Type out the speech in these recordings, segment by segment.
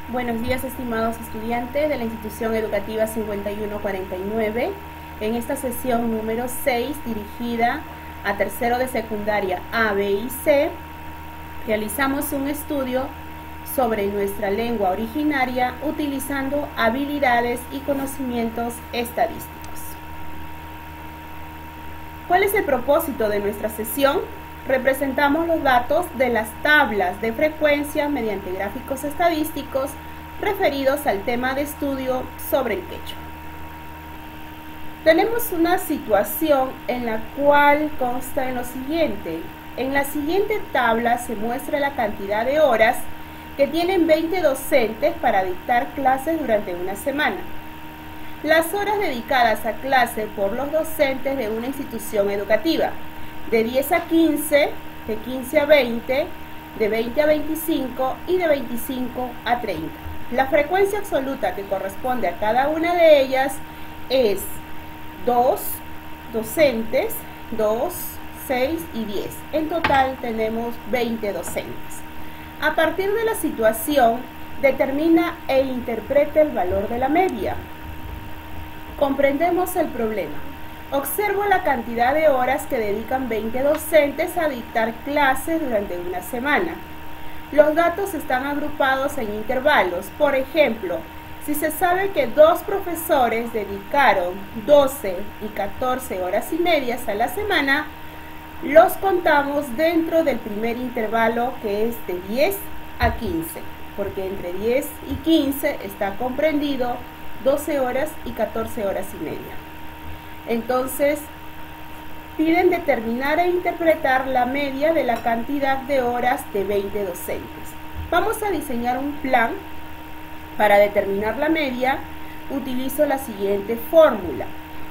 Buenos días, estimados estudiantes de la institución educativa 5149. En esta sesión número 6, dirigida a tercero de secundaria A, B y C, realizamos un estudio sobre nuestra lengua originaria utilizando habilidades y conocimientos estadísticos. ¿Cuál es el propósito de nuestra sesión? Representamos los datos de las tablas de frecuencia mediante gráficos estadísticos referidos al tema de estudio sobre el quechua. Tenemos una situación en la cual consta en lo siguiente. En la siguiente tabla se muestra la cantidad de horas que tienen 20 docentes para dictar clases durante una semana. Las horas dedicadas a clase por los docentes de una institución educativa: de 10 a 15, de 15 a 20, de 20 a 25 y de 25 a 30. La frecuencia absoluta que corresponde a cada una de ellas es 2 docentes, 2, 6 y 10. En total tenemos 20 docentes. A partir de la situación, determina e interpreta el valor de la media. Comprendemos el problema. Observo la cantidad de horas que dedican 20 docentes a dictar clases durante una semana. Los datos están agrupados en intervalos. Por ejemplo, si se sabe que dos profesores dedicaron 12 y 14 horas y medias a la semana, los contamos dentro del primer intervalo, que es de 10 a 15, porque entre 10 y 15 está comprendido 12 horas y 14 horas y media. Entonces, piden determinar e interpretar la media de la cantidad de horas de 20 docentes. Vamos a diseñar un plan. Para determinar la media, utilizo la siguiente fórmula.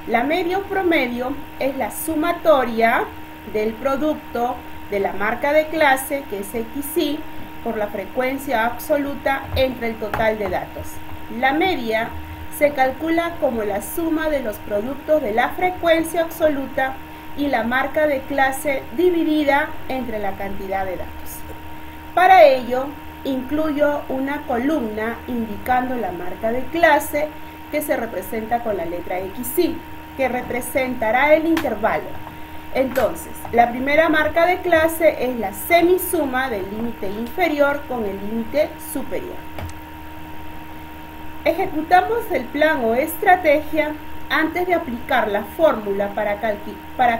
La media o promedio es la sumatoria del producto de la marca de clase, que es XY, por la frecuencia absoluta entre el total de datos. La media se calcula como la suma de los productos de la frecuencia absoluta y la marca de clase dividida entre la cantidad de datos. Para ello, incluyo una columna indicando la marca de clase, que se representa con la letra XY, que representará el intervalo. Entonces, la primera marca de clase es la semisuma del límite inferior con el límite superior. Ejecutamos el plan o estrategia antes de aplicar la fórmula para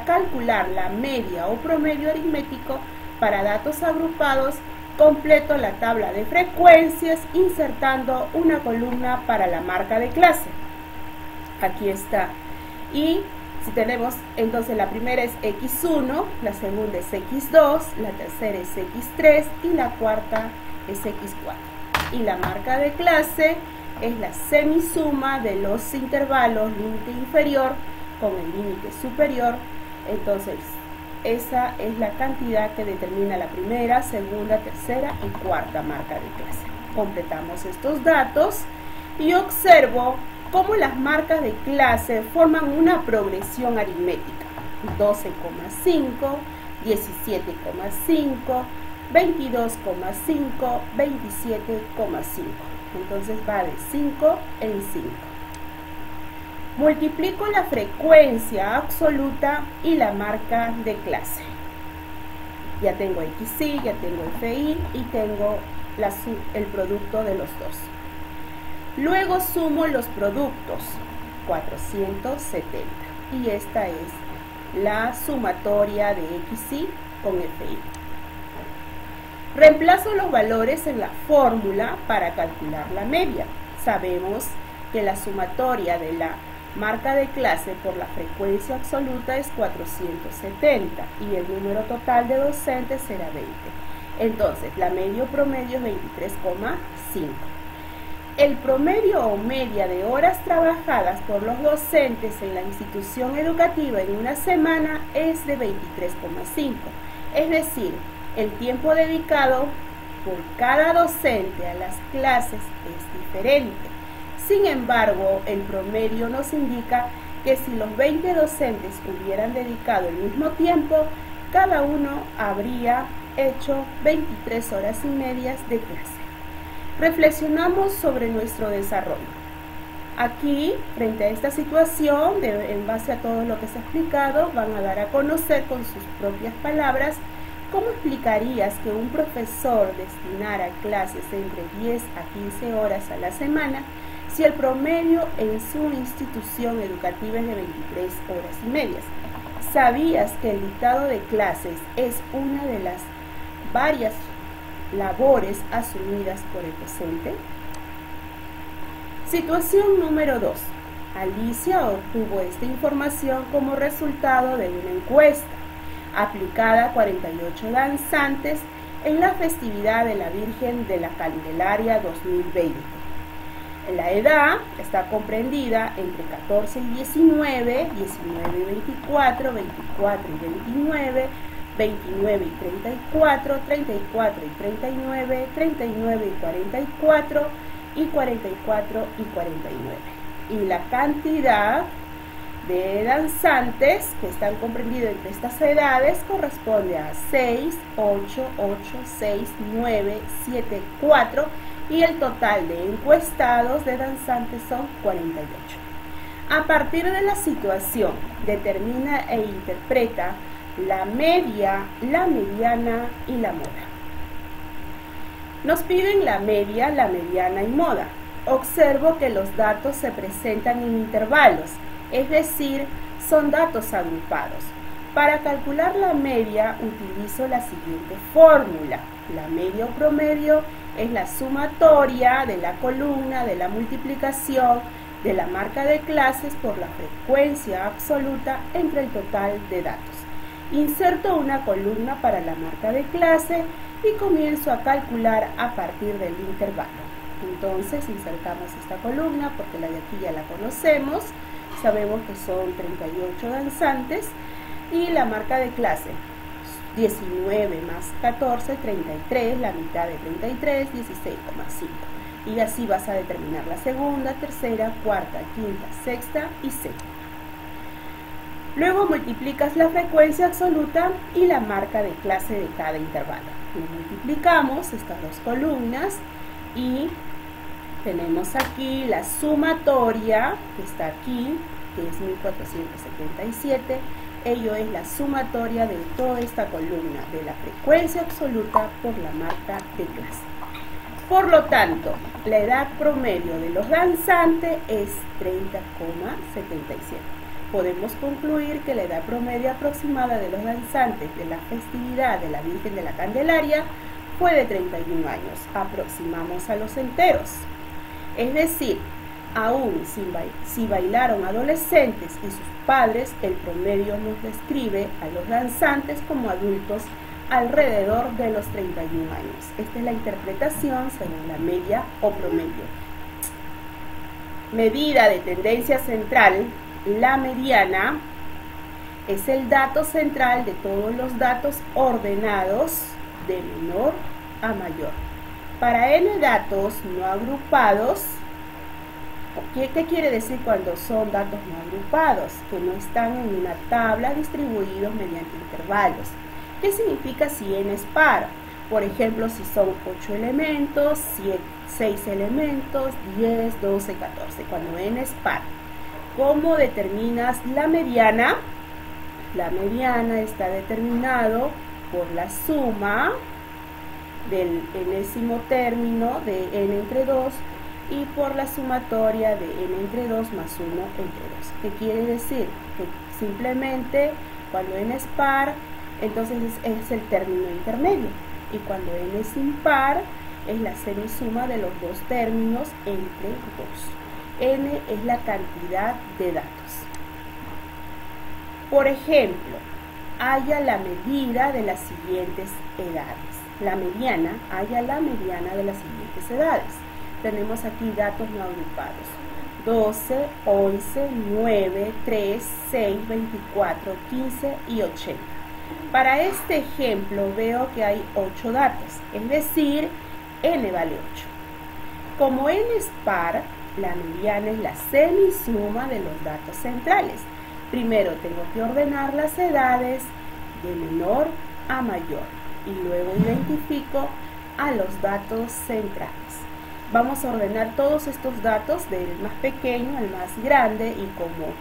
calcular la media o promedio aritmético para datos agrupados. Completo la tabla de frecuencias insertando una columna para la marca de clase. Aquí está. Y si tenemos, entonces la primera es X1, la segunda es X2, la tercera es X3 y la cuarta es X4. Y la marca de clase es la semisuma de los intervalos límite inferior con el límite superior. Entonces, esa es la cantidad que determina la primera, segunda, tercera y cuarta marca de clase. Completamos estos datos y observo cómo las marcas de clase forman una progresión aritmética: 12,5, 17,5, 22,5, 27,5. Entonces va de 5 en 5. Multiplico la frecuencia absoluta y la marca de clase. Ya tengo XY, ya tengo FI y tengo el producto de los dos. Luego sumo los productos, 470. Y esta es la sumatoria de XY con FI. Reemplazo los valores en la fórmula para calcular la media. Sabemos que la sumatoria de la marca de clase por la frecuencia absoluta es 470 y el número total de docentes será 20. Entonces, la media o promedio es 23,5. El promedio o media de horas trabajadas por los docentes en la institución educativa en una semana es de 23,5. Es decir, el tiempo dedicado por cada docente a las clases es diferente. Sin embargo, el promedio nos indica que si los 20 docentes hubieran dedicado el mismo tiempo, cada uno habría hecho 23 horas y medias de clase. Reflexionamos sobre nuestro desarrollo. Aquí, frente a esta situación, en base a todo lo que se ha explicado, van a dar a conocer con sus propias palabras cómo explicarías que un profesor destinara clases entre 10 a 15 horas a la semana si el promedio en su institución educativa es de 23 horas y medias. ¿Sabías que el dictado de clases es una de las varias labores asumidas por el docente? Situación número 2. Alicia obtuvo esta información como resultado de una encuesta aplicada a 48 danzantes en la festividad de la Virgen de la Candelaria 2020. La edad está comprendida entre 14 y 19, 19 y 24, 24 y 29, 29 y 34, 34 y 39, 39 y 44 y 44 y 49. Y la cantidad de danzantes que están comprendidos entre estas edades corresponde a 6, 8, 8, 6, 9, 7, 4 y el total de encuestados de danzantes son 48. A partir de la situación, determina e interpreta la media, la mediana y la moda. Nos piden la media, la mediana y moda. Observo que los datos se presentan en intervalos, es decir, son datos agrupados. Para calcular la media utilizo la siguiente fórmula. La media o promedio es la sumatoria de la columna de la multiplicación de la marca de clases por la frecuencia absoluta entre el total de datos. Inserto una columna para la marca de clase y comienzo a calcular a partir del intervalo. Entonces insertamos esta columna porque la de aquí ya la conocemos. Sabemos que son 38 danzantes y la marca de clase 19 más 14, 33, la mitad de 33, 16,5. Y así vas a determinar la segunda, tercera, cuarta, quinta, sexta y séptima. Luego multiplicas la frecuencia absoluta y la marca de clase de cada intervalo. Multiplicamos estas dos columnas y tenemos aquí la sumatoria que está aquí, que es 1477. Ello es la sumatoria de toda esta columna de la frecuencia absoluta por la marca de clase. Por lo tanto, la edad promedio de los danzantes es 30,77. Podemos concluir que la edad promedio aproximada de los danzantes de la festividad de la Virgen de la Candelaria fue de 31 años. Aproximamos a los enteros. Es decir, aún si bailaron adolescentes y sus padres, el promedio nos describe a los danzantes como adultos alrededor de los 31 años. Esta es la interpretación según la media o promedio. Medida de tendencia central. La mediana es el dato central de todos los datos ordenados de menor a mayor. Para n datos no agrupados, ¿qué quiere decir cuando son datos no agrupados? Que no están en una tabla distribuidos mediante intervalos. ¿Qué significa si n es par? Por ejemplo, si son 8 elementos, 6 elementos, 10, 12, 14. Cuando n es par. ¿Cómo determinas la mediana? La mediana está determinado por la suma del enésimo término de n entre 2 y por la sumatoria de n entre 2 más 1 entre 2. ¿Qué quiere decir? Que simplemente cuando n es par, entonces es el término intermedio, y cuando n es impar, es la semisuma de los dos términos entre 2. N es la cantidad de datos. Por ejemplo, halla la medida de las siguientes edades. La mediana, halla la mediana de las siguientes edades. Tenemos aquí datos no agrupados: 12, 11, 9, 3, 6, 24, 15 y 80. Para este ejemplo veo que hay 8 datos, es decir, n vale 8. Como n es par, la mediana es la semisuma de los datos centrales. Primero tengo que ordenar las edades de menor a mayor y luego identifico a los datos centrales. Vamos a ordenar todos estos datos del más pequeño al más grande, y como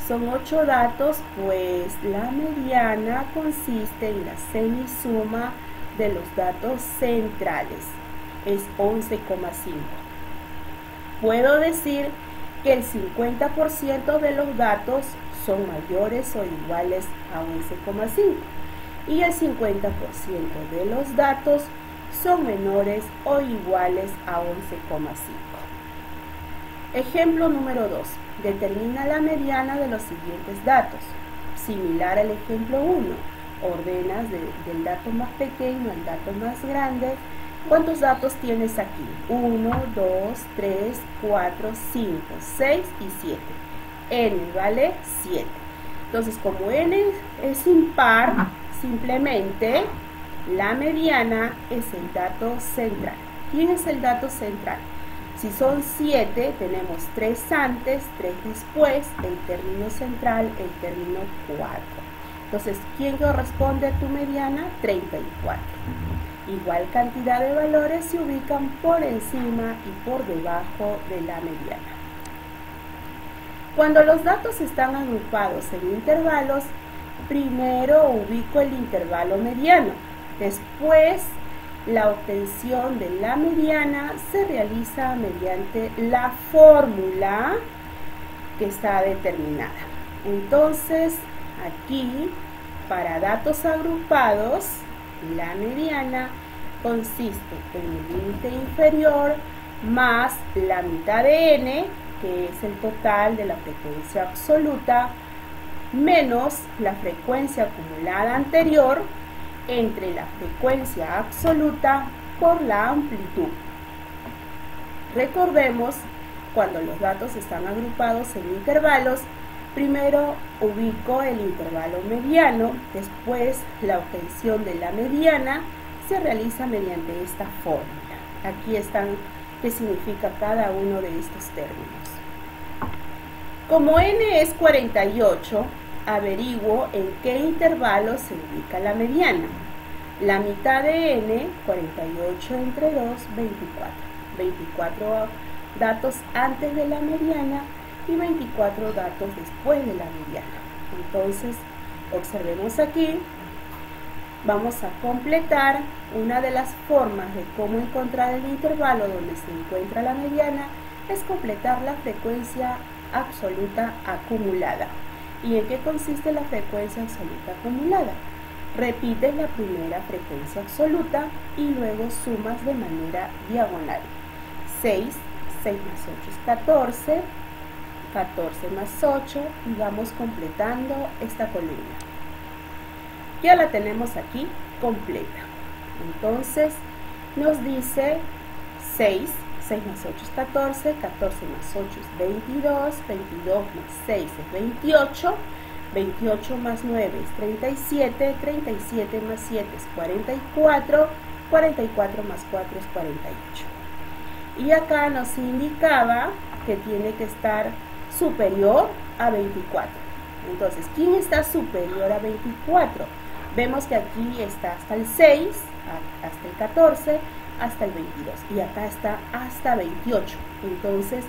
son 8 datos, pues la mediana consiste en la semisuma de los datos centrales, es 11,5. Puedo decir que el 50% de los datos son mayores o iguales a 11,5 y el 50% de los datos son menores o iguales a 11,5. Ejemplo número 2. Determina la mediana de los siguientes datos. Similar al ejemplo 1. Ordenas del dato más pequeño al dato más grande. ¿Cuántos datos tienes aquí? 1, 2, 3, 4, 5, 6 y 7. N vale 7. Entonces, como N es impar, simplemente la mediana es el dato central. ¿Quién es el dato central? Si son 7, tenemos 3 antes, 3 después, el término central, el término 4. Entonces, ¿quién corresponde a tu mediana? 34. Igual cantidad de valores se ubican por encima y por debajo de la mediana. Cuando los datos están agrupados en intervalos, primero ubico el intervalo mediano. Después, la obtención de la mediana se realiza mediante la fórmula que está determinada. Entonces, aquí, para datos agrupados, la mediana consiste en el límite inferior más la mitad de n, que es el total de la frecuencia absoluta, menos la frecuencia acumulada anterior, entre la frecuencia absoluta por la amplitud. Recordemos, cuando los datos están agrupados en intervalos, primero ubico el intervalo mediano, después la obtención de la mediana se realiza mediante esta fórmula. Aquí están qué significa cada uno de estos términos. Como n es 48, averiguo en qué intervalo se ubica la mediana. La mitad de n, 48 entre 2, 24. 24 datos antes de la mediana y 24 datos después de la mediana. Entonces, observemos aquí, vamos a completar una de las formas de cómo encontrar el intervalo donde se encuentra la mediana, es completar la frecuencia absoluta acumulada. ¿Y en qué consiste la frecuencia absoluta acumulada? Repites la primera frecuencia absoluta y luego sumas de manera diagonal. 6, 6 más 8 es 14, 14 más 8, y vamos completando esta columna. Ya la tenemos aquí completa. Entonces nos dice 6, 6 más 8 es 14, 14 más 8 es 22, 22 más 6 es 28, 28 más 9 es 37, 37 más 7 es 44, 44 más 4 es 48. Y acá nos indicaba que tiene que estar superior a 24. Entonces, ¿quién está superior a 24? Vemos que aquí está hasta el 6, hasta el 14, hasta el 22, y acá está hasta 28. Entonces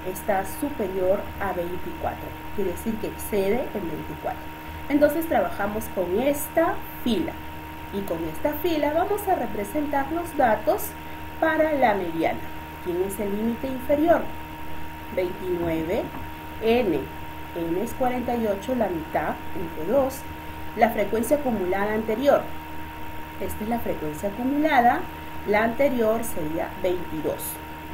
está superior a 24, quiere decir que excede el 24. Entonces trabajamos con esta fila, y con esta fila vamos a representar los datos para la mediana. ¿Quién es el límite inferior? 29, n es 48, la mitad entre 2, la frecuencia acumulada anterior. Esta es la frecuencia acumulada, la anterior sería 22,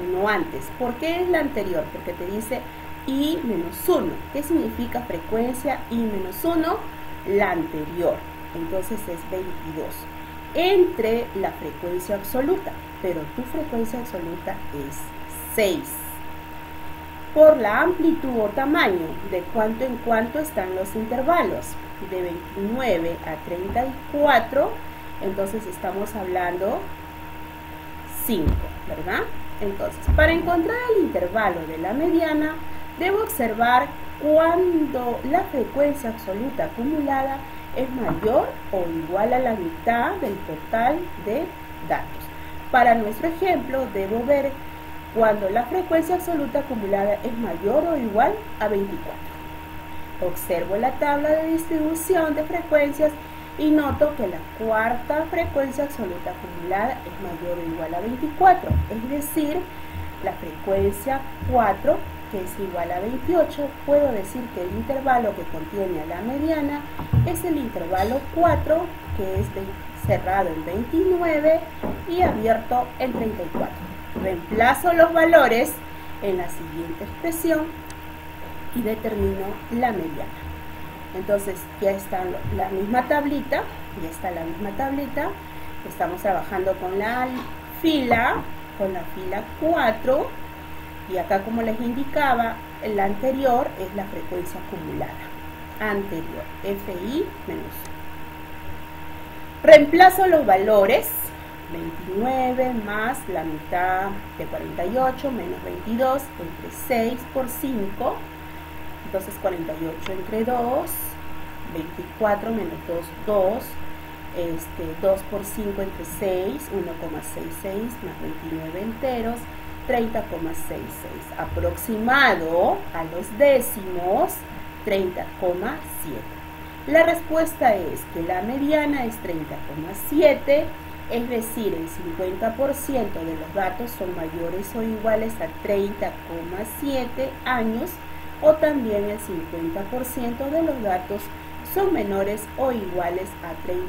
uno antes. ¿Por qué es la anterior? Porque te dice i menos 1. ¿Qué significa frecuencia i menos 1? La anterior. Entonces es 22. Entre la frecuencia absoluta, pero tu frecuencia absoluta es 6. Por la amplitud o tamaño, de cuánto en cuánto están los intervalos. De 29 a 34, entonces estamos hablando 5, ¿verdad? Entonces, para encontrar el intervalo de la mediana, debo observar cuando la frecuencia absoluta acumulada es mayor o igual a la mitad del total de datos. Para nuestro ejemplo, debo ver cuando la frecuencia absoluta acumulada es mayor o igual a 24. Observo la tabla de distribución de frecuencias y noto que la cuarta frecuencia absoluta acumulada es mayor o igual a 24, es decir, la frecuencia 4, que es igual a 28, puedo decir que el intervalo que contiene a la mediana es el intervalo 4, que es cerrado en 29 y abierto en 34. Reemplazo los valores en la siguiente expresión y determino la mediana. Entonces ya está la misma tablita, estamos trabajando con la fila 4, y acá, como les indicaba, la anterior es la frecuencia acumulada anterior, FI menos 1. Reemplazo los valores, 29 más la mitad de 48 menos 22 entre 6 por 5, entonces 48 entre 2, 24 menos 2, 2 por 5 entre 6, 1,66 más 29 enteros, 30,66. Aproximado a los décimos, 30,7. La respuesta es que la mediana es 30,7, es decir, el 50% de los datos son mayores o iguales a 30,7 años, o también el 50% de los datos son menores o iguales a 30,7.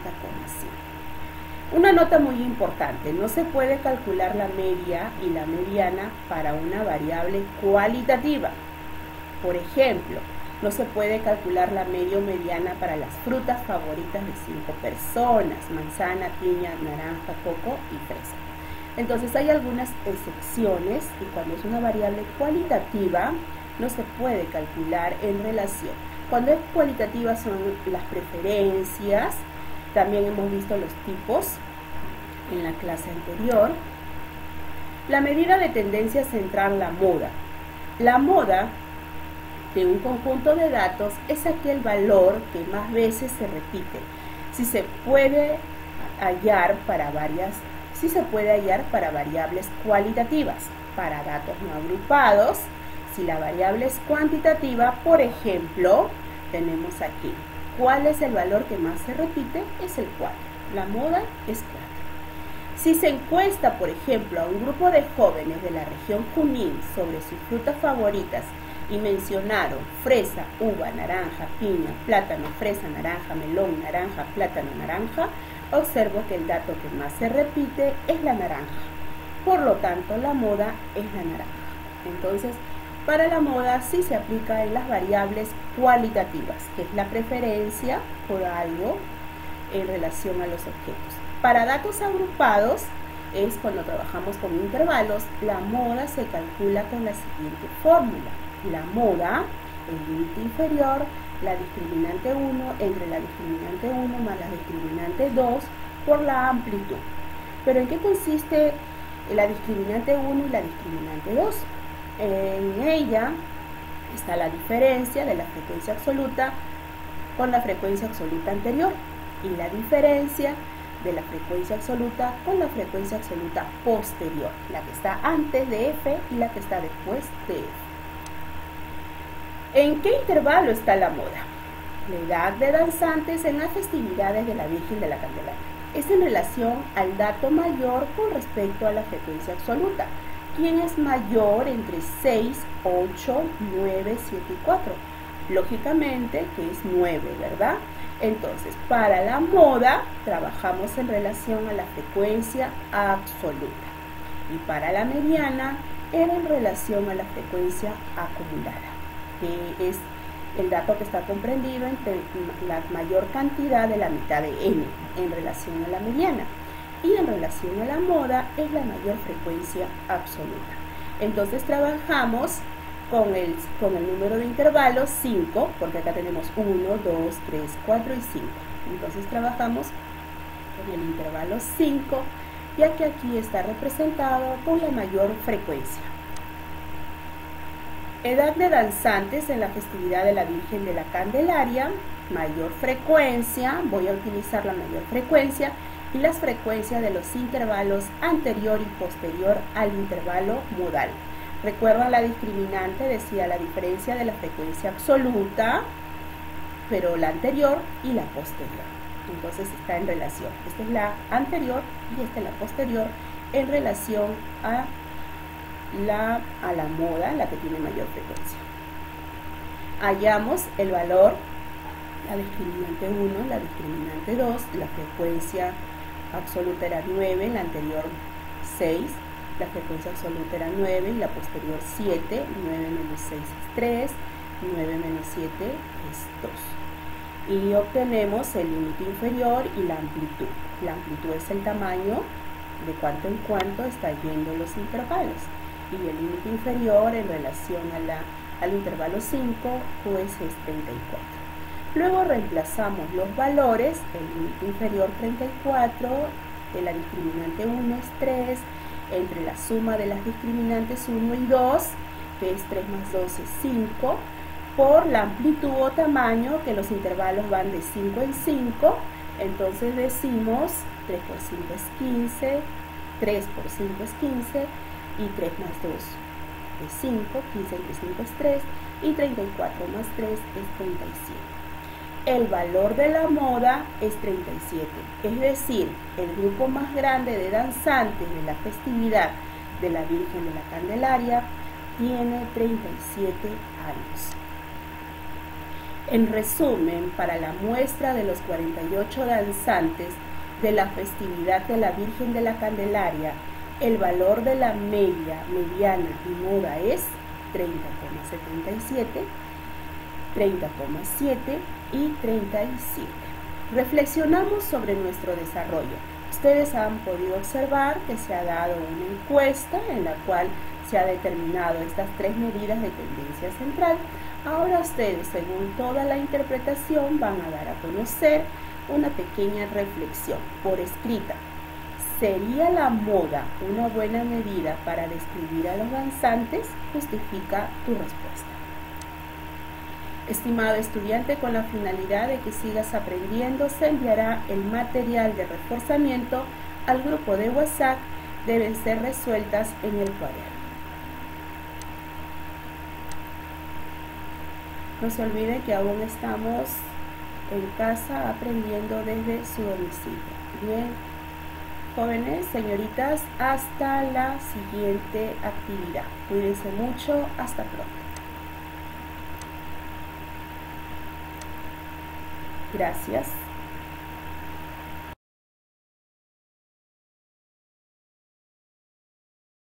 Una nota muy importante: no se puede calcular la media y la mediana para una variable cualitativa. Por ejemplo, no se puede calcular la media o mediana para las frutas favoritas de 5 personas: manzana, piña, naranja, coco y fresa. Entonces hay algunas excepciones, y cuando es una variable cualitativa no se puede calcular en relación. Cuando es cualitativa son las preferencias. También hemos visto los tipos en la clase anterior. La medida de tendencia central, la moda. La moda de un conjunto de datos es aquel valor que más veces se repite. Si se puede hallar para variables cualitativas. Para datos no agrupados, si la variable es cuantitativa, por ejemplo, tenemos aquí: ¿cuál es el valor que más se repite? Es el 4. La moda es 4. Si se encuesta, por ejemplo, a un grupo de jóvenes de la región Junín sobre sus frutas favoritas y mencionaron fresa, uva, naranja, piña, plátano, fresa, naranja, melón, naranja, plátano, naranja, observo que el dato que más se repite es la naranja. Por lo tanto, la moda es la naranja. Entonces, para la moda sí se aplica en las variables cualitativas, que es la preferencia por algo en relación a los objetos. Para datos agrupados, es cuando trabajamos con intervalos, la moda se calcula con la siguiente fórmula. La moda, el límite inferior, la discriminante 1 entre la discriminante 1 más la discriminante 2 por la amplitud. ¿Pero en qué consiste la discriminante 1 y la discriminante 2? En ella está la diferencia de la frecuencia absoluta con la frecuencia absoluta anterior y la diferencia de la frecuencia absoluta con la frecuencia absoluta posterior, la que está antes de F y la que está después de F. ¿En qué intervalo está la moda? La edad de danzantes en las festividades de la Virgen de la Candelaria es en relación al dato mayor con respecto a la frecuencia absoluta. ¿Quién es mayor entre 6, 8, 9, 7 y 4? Lógicamente que es 9, ¿verdad? Entonces, para la moda trabajamos en relación a la frecuencia absoluta, y para la mediana era en relación a la frecuencia acumulada, que es el dato que está comprendido entre la mayor cantidad de la mitad de n en relación a la mediana. Y en relación a la moda es la mayor frecuencia absoluta. Entonces trabajamos con el número de intervalos 5, porque acá tenemos 1, 2, 3, 4 y 5. Entonces trabajamos con el intervalo 5, ya que aquí está representado con la mayor frecuencia. Edad de danzantes en la festividad de la Virgen de la Candelaria, mayor frecuencia, voy a utilizar la mayor frecuencia, y las frecuencias de los intervalos anterior y posterior al intervalo modal. Recuerda, la discriminante decía la diferencia de la frecuencia absoluta, pero la anterior y la posterior. Entonces está en relación. Esta es la anterior y esta es la posterior en relación a la moda, la que tiene mayor frecuencia. Hallamos el valor, la discriminante 1, la discriminante 2, la frecuencia absoluta era 9, la anterior 6, la frecuencia absoluta era 9 y la posterior 7, 9 menos 6 es 3, 9 menos 7 es 2. Y obtenemos el límite inferior y la amplitud. La amplitud es el tamaño de cuánto en cuánto está yendo los intervalos. Y el límite inferior en relación al intervalo 5, pues es 34. Luego reemplazamos los valores, el límite inferior 34, de la discriminante 1 es 3, entre la suma de las discriminantes 1 y 2, que es 3 más 2 es 5, por la amplitud o tamaño, que los intervalos van de 5 en 5, entonces decimos 3 por 5 es 15, 3 por 5 es 15, y 3 más 2 es 5, 15 entre 5 es 3, y 34 más 3 es 37. El valor de la moda es 37, es decir, el grupo más grande de danzantes de la festividad de la Virgen de la Candelaria tiene 37 años. En resumen, para la muestra de los 48 danzantes de la festividad de la Virgen de la Candelaria, el valor de la media, mediana y moda es 30,77, 30,7 y 37. Reflexionamos sobre nuestro desarrollo. Ustedes han podido observar que se ha dado una encuesta en la cual se ha determinado estas tres medidas de tendencia central. Ahora ustedes, según toda la interpretación, van a dar a conocer una pequeña reflexión por escrita. ¿Sería la moda una buena medida para describir a los danzantes? Justifica tu respuesta. Estimado estudiante, con la finalidad de que sigas aprendiendo, se enviará el material de reforzamiento al grupo de WhatsApp. Deben ser resueltas en el cuaderno. No se olviden que aún estamos en casa aprendiendo desde su domicilio. Bien, jóvenes, señoritas, hasta la siguiente actividad. Cuídense mucho, hasta pronto. Gracias.